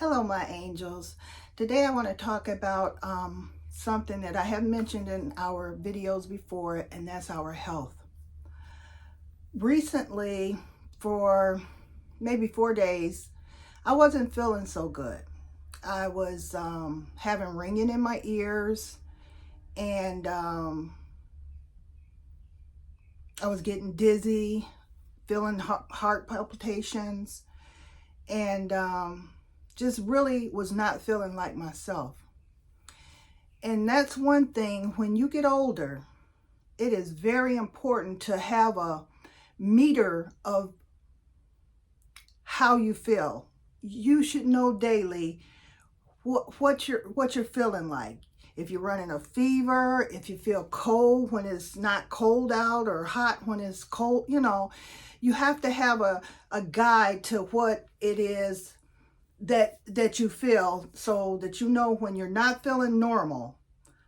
Hello, my angels. Today I want to talk about something that I have mentioned in our videos before, and that's our health. Recently, for maybe 4 days, I wasn't feeling so good. I was having ringing in my ears, and I was getting dizzy, feeling heart palpitations, and just really was not feeling like myself. And that's one thing, when you get older, it is very important to have a meter of how you feel. You should know daily what you're feeling like. If you're running a fever, if you feel cold when it's not cold out, or hot when it's cold, you have to have a guide to what it is that you feel, so that you know when you're not feeling normal,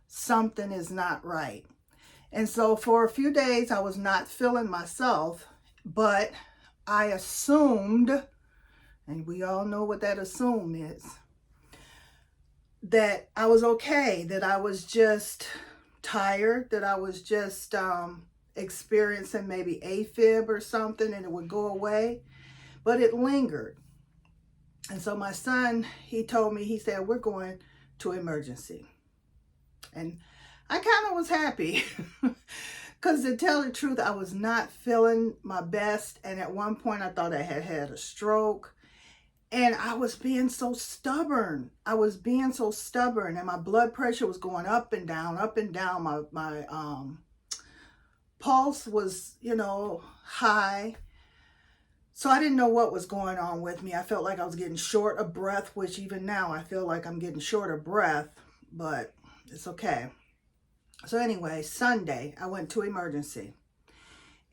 something is not right. And so for a few days I was not feeling myself, but I assumed, and we all know what that assume is, that I was okay, that I was just tired, that I was just experiencing maybe AFib or something, and it would go away, but it lingered. And so my son, he told me, he said, we're going to emergency. And I kind of was happy because, to tell the truth, I was not feeling my best. And at one point I thought I had had a stroke, and I was being so stubborn. And my blood pressure was going up and down, up and down. My pulse was, high. So I didn't know what was going on with me. I felt like I was getting short of breath, which even now I feel like I'm getting short of breath, but it's okay. So anyway, Sunday, I went to emergency.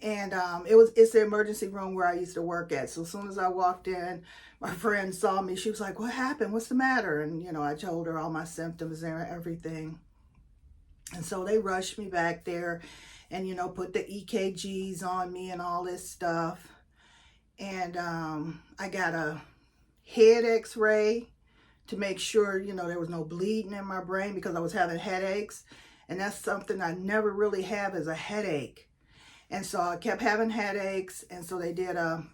And it's the emergency room where I used to work at. So as soon as I walked in, my friend saw me. She was like, what happened? What's the matter? And, I told her all my symptoms and everything. And so they rushed me back there and, put the EKGs on me and all this stuff. And I got a head x-ray to make sure, there was no bleeding in my brain, because I was having headaches. And that's something I never really have, is a headache. And so I kept having headaches. And so they did a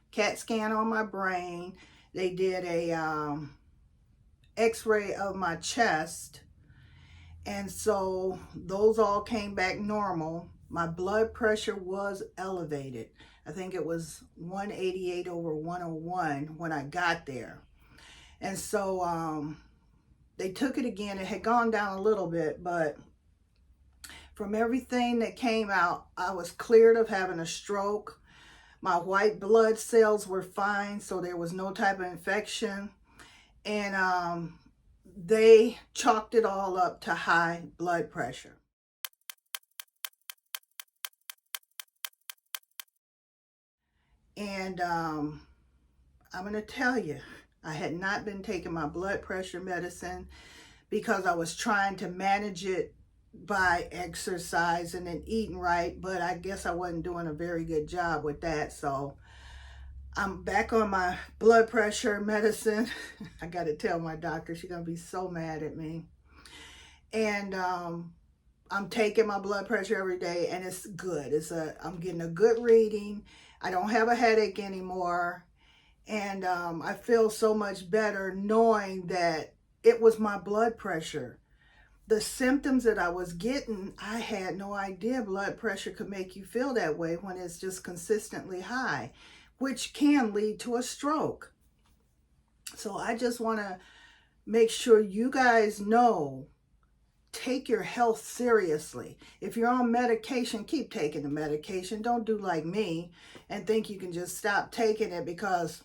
CAT scan on my brain. They did a x-ray of my chest. And so those all came back normal. My blood pressure was elevated. I think it was 188 over 101 when I got there. And so they took it again. It had gone down a little bit, but from everything that came out, I was cleared of having a stroke. My white blood cells were fine, so there was no type of infection. And they chalked it all up to high blood pressure. And I'm going to tell you, I had not been taking my blood pressure medicine because I was trying to manage it by exercising and eating right, but I guess I wasn't doing a very good job with that. So I'm back on my blood pressure medicine. I got to tell my doctor, she's going to be so mad at me. And I'm taking my blood pressure every day, and it's good. I'm getting a good reading. I don't have a headache anymore. And I feel so much better knowing that it was my blood pressure. The symptoms that I was getting, I had no idea blood pressure could make you feel that way when it's just consistently high, which can lead to a stroke. So I just want to make sure you guys know, take your health seriously. If you're on medication, keep taking the medication. Don't do like me and think you can just stop taking it because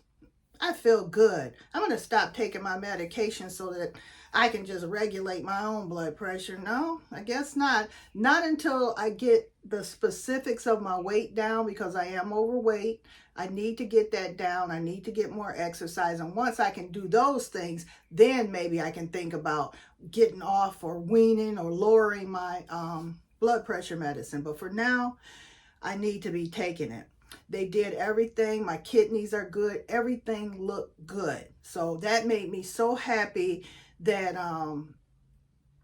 I feel good. I'm going to stop taking my medication so that I can just regulate my own blood pressure. No, I guess not. Not until I get the specifics of my weight down, because I am overweight. I need to get that down. I need to get more exercise. And once I can do those things, then maybe I can think about getting off or weaning or lowering my blood pressure medicine. But for now, I need to be taking it. They did everything. My kidneys are good. Everything looked good. So that made me so happy that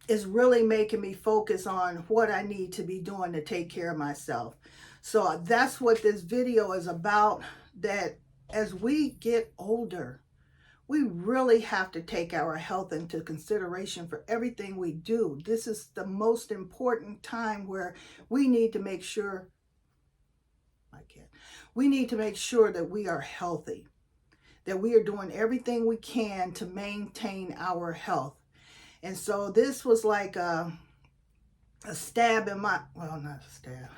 it's really making me focus on what I need to be doing to take care of myself. So that's what this video is about, that as we get older, we really have to take our health into consideration for everything we do. This is the most important time where we need to make sure, we need to make sure that we are healthy, that we are doing everything we can to maintain our health. And so this was like a stab in my, well, not a stab.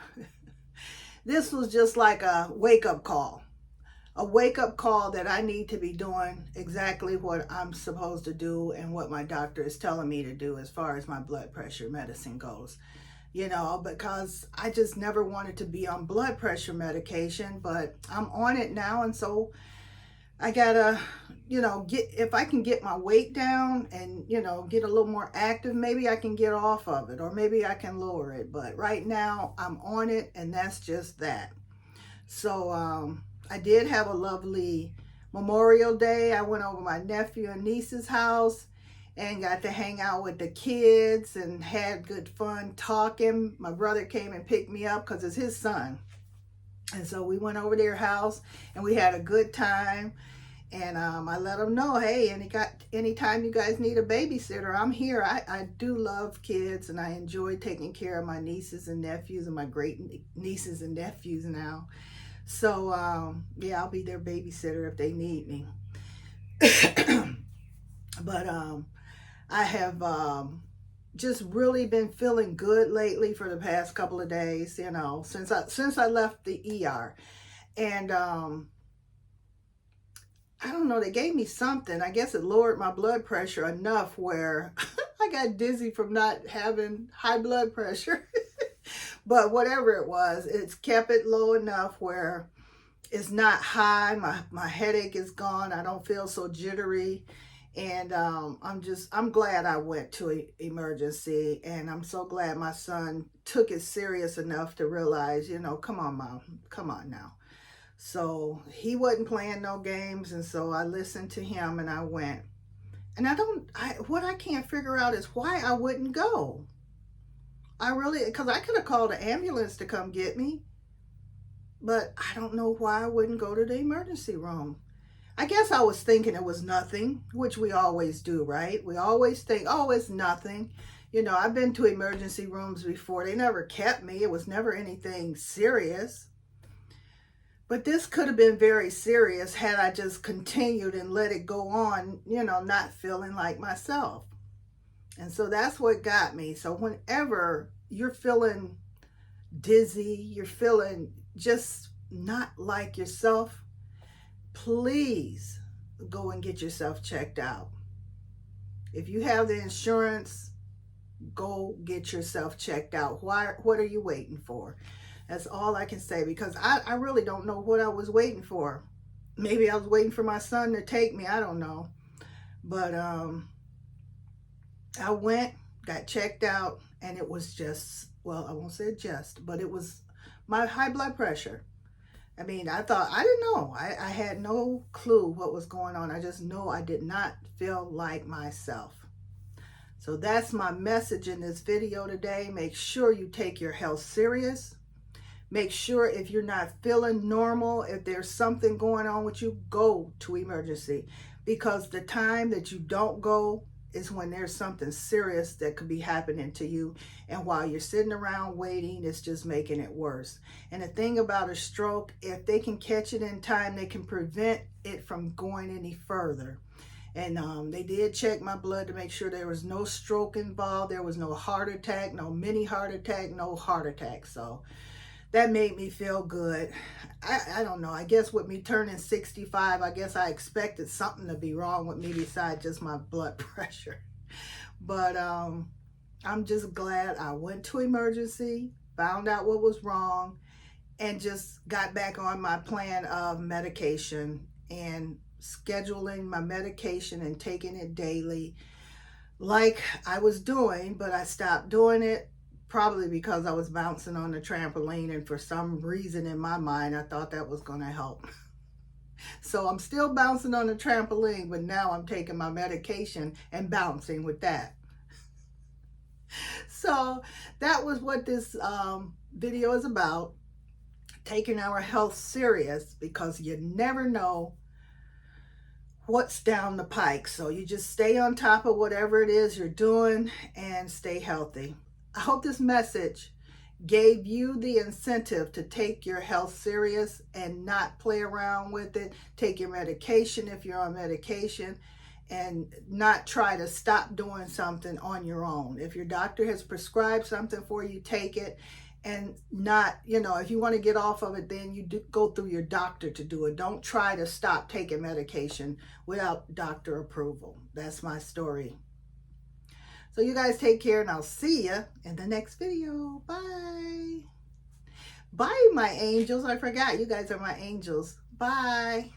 This was just like a wake-up call. A wake-up call that I need to be doing exactly what I'm supposed to do and what my doctor is telling me to do as far as my blood pressure medicine goes. You know, because I just never wanted to be on blood pressure medication, but I'm on it now, and so I gotta, you know, if I can get my weight down and, you know, get a little more active, maybe I can get off of it, or maybe I can lower it. But right now I'm on it, and that's just that. So I did have a lovely Memorial Day. I went over my nephew and niece's house and got to hang out with the kids and had good fun talking. My brother came and picked me up because it's his son. And so we went over their house and we had a good time. And I let them know, hey, anytime you guys need a babysitter, I'm here. I do love kids, and I enjoy taking care of my nieces and nephews and my great nieces and nephews now. So, yeah, I'll be their babysitter if they need me. But I have just really been feeling good lately for the past couple of days, you know, since I left the ER. And I don't know, they gave me something. I guess it lowered my blood pressure enough where I got dizzy from not having high blood pressure. But whatever it was, it's kept it low enough where it's not high. My headache is gone. I don't feel so jittery. And I'm glad I went to emergency, and I'm so glad my son took it serious enough to realize, you know, come on, Mom, come on now. So he wasn't playing no games, and so I listened to him and I went. And what I can't figure out is why I wouldn't go. Because I could have called an ambulance to come get me, but I don't know why I wouldn't go to the emergency room. I guess I was thinking it was nothing, which we always do, right? We always think, oh, it's nothing. You know, I've been to emergency rooms before. They never kept me. It was never anything serious. But this could have been very serious had I just continued and let it go on, you know, not feeling like myself. And so that's what got me. So whenever you're feeling dizzy, you're feeling just not like yourself, please go and get yourself checked out. If you have the insurance, go get yourself checked out. What are you waiting for? That's all I can say, because I really don't know what I was waiting for. Maybe I was waiting for my son to take me. I don't know. But I went, got checked out, and it was just, well, I won't say just, but it was my high blood pressure. I mean, I didn't know. I had no clue what was going on. I just know I did not feel like myself. So that's my message in this video today. Make sure you take your health serious. Make sure if you're not feeling normal, if there's something going on with you, go to emergency. Because the time that you don't go is when there's something serious that could be happening to you. And while you're sitting around waiting, it's just making it worse. And the thing about a stroke, if they can catch it in time, they can prevent it from going any further. And they did check my blood to make sure there was no stroke involved. There was no heart attack, no mini heart attack, no heart attack. So that made me feel good. I don't know. I guess with me turning 65, I guess I expected something to be wrong with me besides just my blood pressure. But I'm just glad I went to emergency, found out what was wrong, and just got back on my plan of medication and scheduling my medication and taking it daily like I was doing, but I stopped doing it probably because I was bouncing on the trampoline, and for some reason in my mind, I thought that was going to help. So I'm still bouncing on the trampoline, but now I'm taking my medication and bouncing with that. So that was what this video is about, taking our health serious, because you never know what's down the pike. So you just stay on top of whatever it is you're doing and stay healthy. I hope this message gave you the incentive to take your health serious and not play around with it. Take your medication if you're on medication, and not try to stop doing something on your own. If your doctor has prescribed something for you, take it. And not, if you want to get off of it, then you do go through your doctor to do it. Don't try to stop taking medication without doctor approval. That's my story. So you guys take care, and I'll see you in the next video. Bye. Bye, my angels. I forgot. You guys are my angels. Bye.